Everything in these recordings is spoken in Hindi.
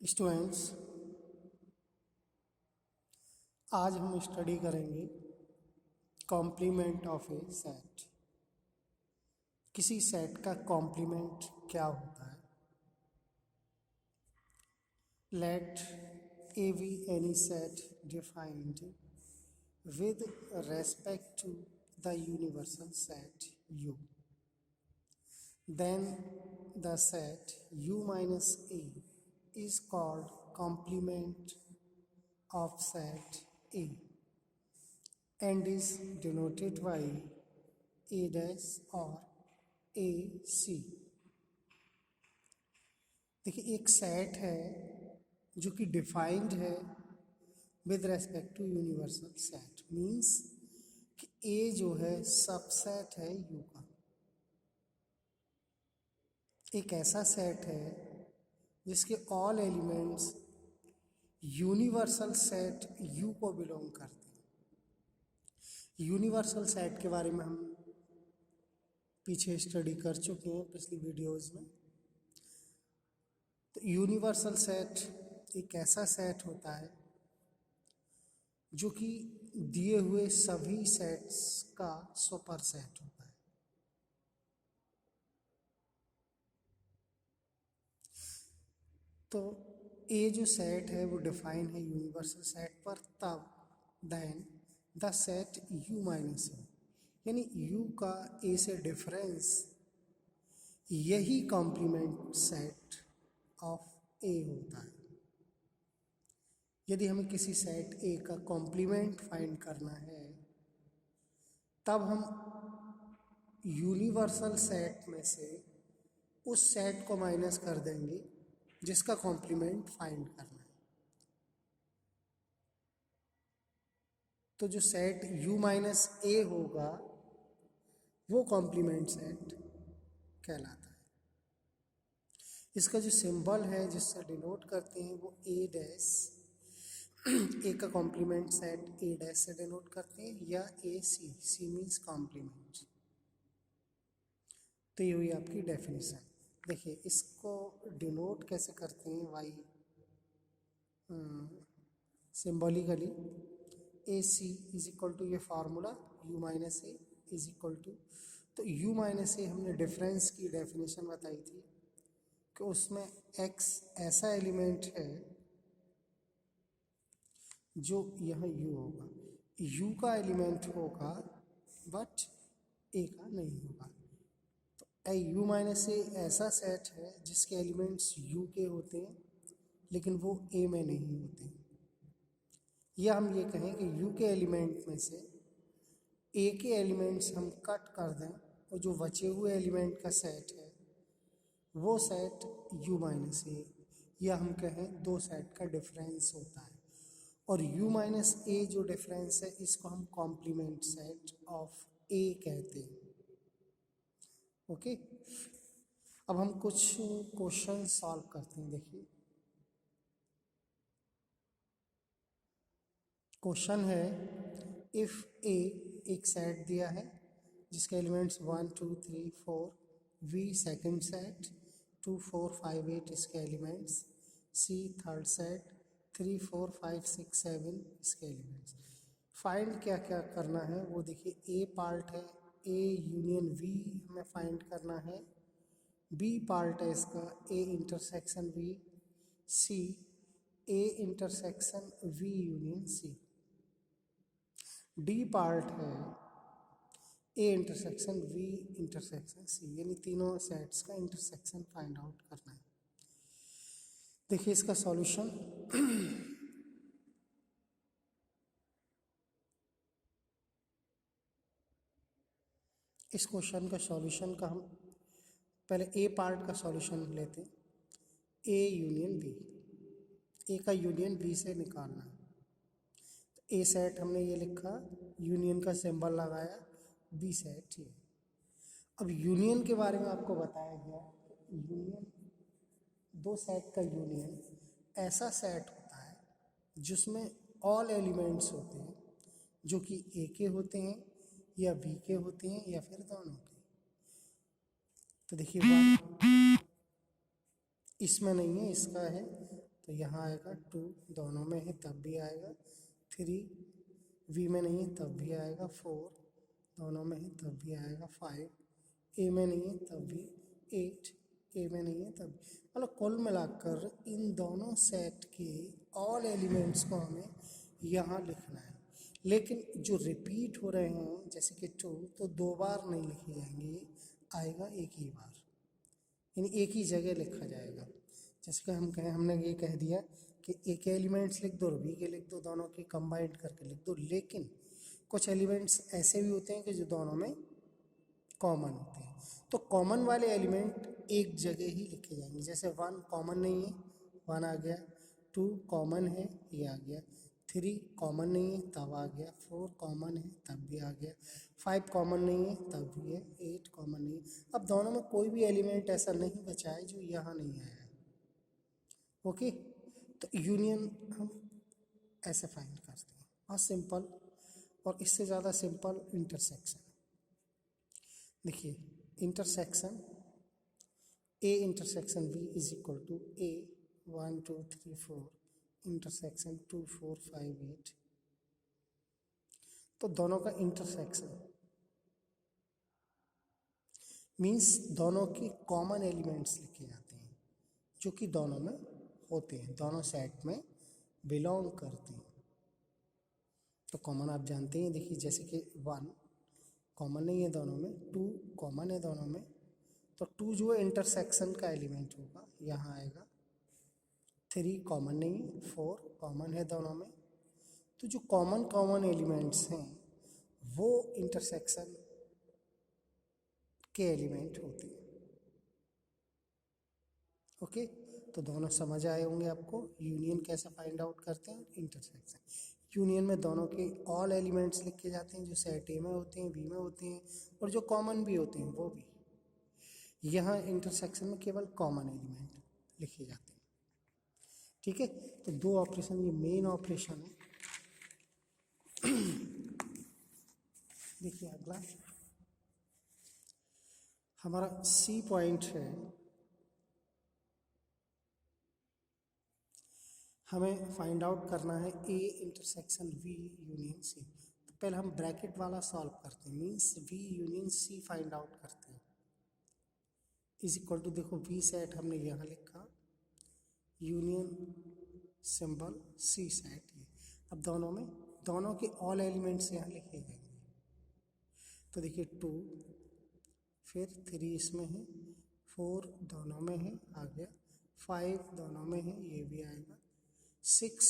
स्टूडेंट्स, आज हम स्टडी करेंगे कॉम्प्लीमेंट ऑफ ए सेट। किसी सेट का कॉम्प्लीमेंट क्या होता है? Let A B any set defined with respect to the universal set U. Then the set U minus A is called complement of set A and is denoted by A dash or AC। देखिए, एक सेट है जो कि डिफाइंड है with respect to universal set, means कि ए जो है सबसेट है यू का। एक ऐसा सेट है जिसके all elements universal set you को बिलोंग करते हैं। यूनिवर्सल सेट के बारे में हम पीछे स्टडी कर चुके हैं पिछली वीडियोस में। तो यूनिवर्सल सेट एक ऐसा सेट होता है जो कि दिए हुए सभी सेट्स का सुपर सेट होता है। तो ए जो सेट है वो डिफाइन है यूनिवर्सल सेट पर, तब then the set U minus A, यानी यू का ए से डिफरेंस, यही कॉम्प्लीमेंट सेट ऑफ ए होता है। यदि हमें किसी सेट ए का कॉम्प्लीमेंट फाइंड करना है तब हम यूनिवर्सल सेट में से उस सेट को माइनस कर देंगे जिसका कॉम्प्लीमेंट फाइंड करना है। तो जो सेट u माइनस ए होगा वो कॉम्प्लीमेंट सेट कहलाता है। इसका जो सिंबल है जिससे डिनोट करते हैं वो ए डैश, ए का कॉम्प्लीमेंट सेट ए डैश से डिनोट करते हैं, या ए सी, सी मीन्स कॉम्प्लीमेंट। तो ये हुई आपकी डेफिनेशन। देखिए, इसको डिनोट कैसे करते हैं, why symbolically A C is equal to ये formula U minus A is equal to, तो यू माइनस ए हमने डिफरेंस की डेफिनेशन बताई थी कि उसमें x ऐसा एलिमेंट है जो यहाँ u होगा, u का एलिमेंट होगा बट a का नहीं होगा। तो u माइनस ए ऐसा सेट है जिसके एलिमेंट्स u के होते हैं लेकिन वो a में नहीं होते। या हम ये कहें कि u के एलिमेंट में से a के एलिमेंट्स हम कट कर दें और जो बचे हुए एलिमेंट का सेट है वो सेट u माइनस ए, या हम कहें दो सेट का डिफरेंस होता है। और u माइनस ए जो डिफरेंस है इसको हम कॉम्प्लीमेंट सेट ऑफ a कहते हैं। ओके, अब हम कुछ क्वेश्चन सॉल्व करते हैं। देखिए, क्वेश्चन है, इफ ए एक सेट दिया है जिसके एलिमेंट्स 1 2 3 4, v सेकंड सेट, 2 4 5 8 इसके एलिमेंट्स, c थर्ड सेट, 3 4 5 6 7 इसके एलिमेंट्स। फाइंड क्या क्या करना है वो देखिए, ए पार्ट है ए यूनियन v हमें फाइंड करना है, बी पार्ट है इसका A intersection v, C A intersection v union C, D part है A intersection v intersection C, यानी तीनों सेट्स का इंटरसेक्शन फाइंड आउट करना है। देखिए इसका सॉल्यूशन, इस क्वेश्चन का सॉल्यूशन का हम पहले ए पार्ट का सॉल्यूशन लेते हैं। ए यूनियन बी, ए का यूनियन बी से निकालना है। तो ए सेट हमने ये लिखा, यूनियन का सिंबल लगाया, बी सेट ये। अब यूनियन के बारे में आपको बताया गया, यूनियन दो सेट का यूनियन ऐसा सेट होता है जिसमें ऑल एलिमेंट्स होते हैं जो कि ए के होते हैं या बी के होते हैं या फिर दोनों के। तो देखिए, वन इसमें नहीं है, इसका है, तो यहाँ आएगा 2, दोनों में है तब भी आएगा। 3 वी में नहीं है तब भी आएगा। 4 दोनों में है तब भी आएगा। 5 ए में नहीं है तब भी। 8 ए में नहीं है तब भी। मतलब कुल मिलाकर इन दोनों सेट के ऑल एलिमेंट्स को हमें यहाँ लिखना है, लेकिन जो रिपीट हो रहे हैं जैसे कि 2, तो 2 बार नहीं लिखे जाएंगे, ये आएगा एक ही बार, यानी एक ही जगह लिखा जाएगा। जैसे कि हम कहें, हमने ये कह दिया कि ए के एलिमेंट्स लिख दो और बी के लिख दो, दोनों के कंबाइंड करके लिख दो, लेकिन कुछ एलिमेंट्स ऐसे भी होते हैं कि जो दोनों में कॉमन होते हैं, तो कॉमन वाले एलिमेंट एक जगह ही लिखे जाएंगे। जैसे 1 कॉमन नहीं है, 1 आ गया। 2 कॉमन है, ये आ गया। 3 कॉमन नहीं है, तब आ गया। 4 कॉमन है, तब भी आ गया। 5 कॉमन नहीं है, तब भी है। 8 कॉमन नहीं है। अब दोनों में कोई भी एलिमेंट ऐसा नहीं बचा है जो यहाँ नहीं आया है। ओके, तो यूनियन हम ऐसे फाइंड करते हैं, और सिंपल, और इससे ज़्यादा सिंपल इंटरसेक्शन। देखिए, intersection A intersection B is equal to A 1 2 3 4 intersection 2 4 5 8। तो दोनों का इंटरसेक्शन मीन्स दोनों की कॉमन एलिमेंट्स लिखे जाते हैं जो कि दोनों में होते हैं, दोनों सेट में बिलोंग करते हैं। तो कॉमन आप जानते हैं, देखिए जैसे कि 1 कॉमन नहीं है दोनों में, 2 कॉमन है दोनों में, तो 2 जो है इंटरसेक्शन का एलिमेंट होगा, यहाँ आएगा। 3 कॉमन नहीं है, 4 कॉमन है दोनों में। तो जो कॉमन एलिमेंट्स हैं वो इंटरसेक्शन के एलिमेंट होते हैं। ओके, तो दोनों समझ आए होंगे आपको यूनियन कैसे फाइंड आउट करते हैं, इंटरसेक्शन। यूनियन में दोनों के ऑल एलिमेंट्स लिखे जाते हैं जो सेट ए में होते हैं, बी में होते हैं, और जो कॉमन भी होते हैं वो भी। यहाँ इंटरसेक्शन में केवल कॉमन एलिमेंट लिखे जाते हैं। ठीक है, तो 2 ऑपरेशन ये मेन ऑपरेशन है। देखिए अगला हमारा सी पॉइंट है, हमें फाइंड आउट करना है A intersection B union C. तो पहले हम ब्रैकेट वाला सॉल्व करते हैं, means B union C find out करते हैं। इज इक्वल टू, देखो वी सेट हमने यहाँ लिखा, यूनियन सिंबल सी सेट ये। अब दोनों में दोनों के ऑल एलिमेंट्स यहाँ लिखे जाएंगे। तो देखिए 2, फिर 3 इसमें है, 4 दोनों में है, आ गया। 5 दोनों में है, ये भी आएगा। 6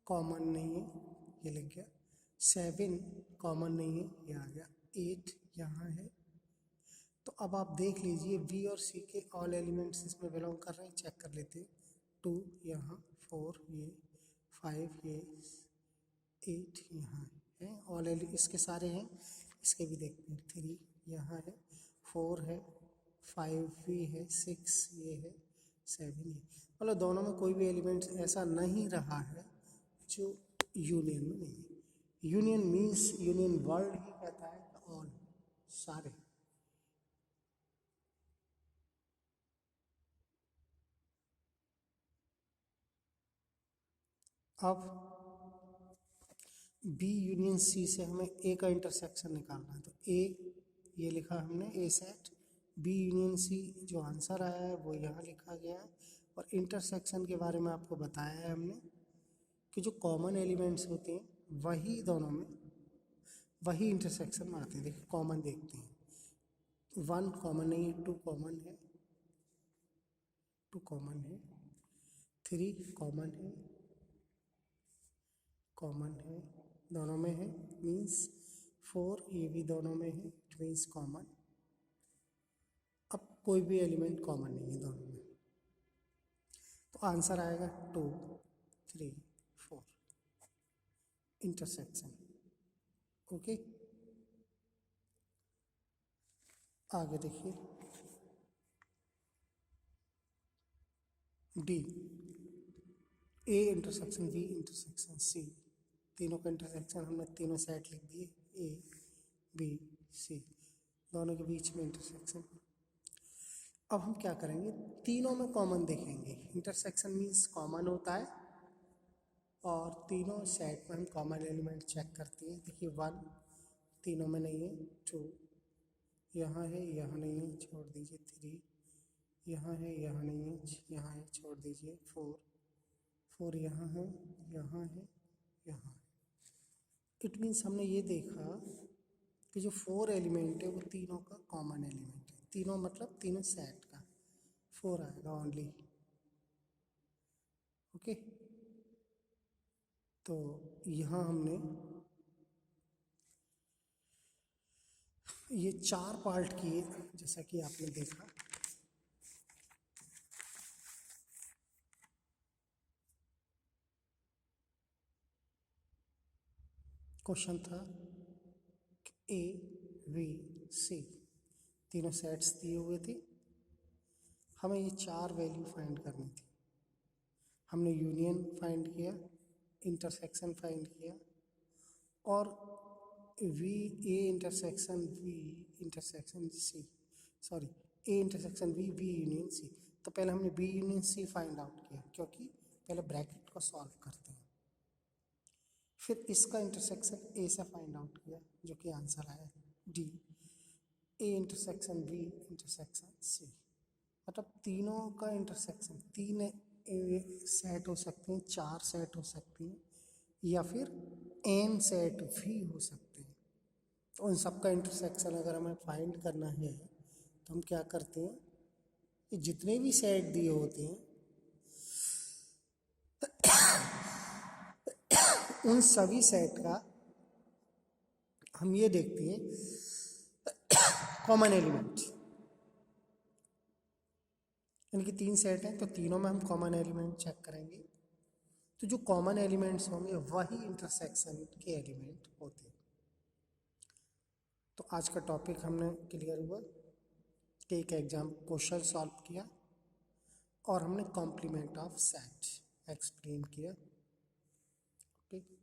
कॉमन नहीं है, ये लिख गया। 7 कॉमन नहीं है, ये आ गया। 8 यहाँ है। तो अब आप देख लीजिए वी और सी के ऑल एलिमेंट्स इसमें बिलोंग कर रहे हैं, चेक कर लेते हैं। 2 यहाँ, 4 ये, 5 ये, 8 यहाँ है, ऑल इसके सारे हैं। इसके भी देखते हैं, 3 यहाँ है, 4 है, 5 भी है, 6 ये है, 7 ये। मतलब दोनों में कोई भी एलिमेंट ऐसा नहीं रहा है जो यूनियन में नहीं है। यूनियन मीन्स यूनियन वर्ड ही कहता है ऑल, सारे। अब बी यूनियन सी से हमें ए का इंटरसेक्शन निकालना है, तो ए ये लिखा हमने ए सेट, बी यूनियन सी जो आंसर आया है वो यहाँ लिखा गया है। और इंटरसेक्शन के बारे में आपको बताया है हमने कि जो कॉमन एलिमेंट्स होते हैं वही दोनों में वही इंटरसेक्शन में आते हैं। देखिए कॉमन देखते हैं, 1 कॉमन नहीं है, 2 कॉमन है, 2 कॉमन है, 3 कॉमन है, कॉमन है, दोनों में है, मीन्स 4 ये भी दोनों में है, इट मीन्स कॉमन। अब कोई भी एलिमेंट कॉमन नहीं है दोनों में, तो आंसर आएगा 2 3 4 इंटरसेक्शन। ओके, आगे देखिए D, A intersection B intersection C, तीनों का इंटरसेक्शन हमने तीनों सेट लिख दिए, ए बी सी, दोनों के बीच में इंटरसेक्शन। अब हम क्या करेंगे, तीनों में कॉमन देखेंगे। इंटरसेक्शन मीन्स कॉमन होता है, और तीनों सेट में हम कॉमन एलिमेंट चेक करते हैं। देखिए 1 तीनों में नहीं है, 2 यहाँ है, यहाँ नहीं है, छोड़ दीजिए, 3 यहाँ है, यहाँ नहीं है, यहाँ है, छोड़ दीजिए, 4 यहाँ है, यहाँ है, यहाँ है। इट मीन्स हमने ये देखा कि जो 4 एलिमेंट है वो तीनों का कॉमन एलिमेंट है। तीनों मतलब तीनों सेट का 4 आएगा ओनली। ओके, तो यहाँ हमने ये 4 पार्ट किए, जैसा कि आपने देखा। क्वेश्चन था ए बी सी तीनों सेट्स दिए हुए थे, हमें ये 4 वैल्यू फाइंड करनी थी। हमने यूनियन फाइंड किया, इंटरसेक्शन फाइंड किया, और B A intersection B intersection C, sorry A intersection B B union C. तो पहले हमने B union C find out किया, क्योंकि पहले ब्रैकेट को सॉल्व करते हैं। फिर इसका इंटरसेक्शन ए से फाइंड आउट किया, जो कि आंसर आया D, A intersection B intersection C. मतलब तीनों का इंटरसेक्शन, 3 सेट हो सकते हैं, 4 सेट हो सकती हैं, या फिर n सेट भी हो सकते हैं। तो उन सब का इंटरसेक्शन अगर हमें फाइंड करना है तो हम क्या करते हैं, कि जितने भी सेट दिए होते हैं उन सभी सेट का हम ये देखते हैं कॉमन एलिमेंट। इनकी 3 सेट हैं, तो तीनों में हम कॉमन एलिमेंट चेक करेंगे। तो जो कॉमन एलिमेंट्स होंगे वही इंटरसेक्शन के एलिमेंट होते हैं। तो आज का टॉपिक हमने क्लियर हुआ कि एक एग्जाम क्वेश्चन सॉल्व किया और हमने कॉम्प्लीमेंट ऑफ सेट एक्सप्लेन किया। ओके।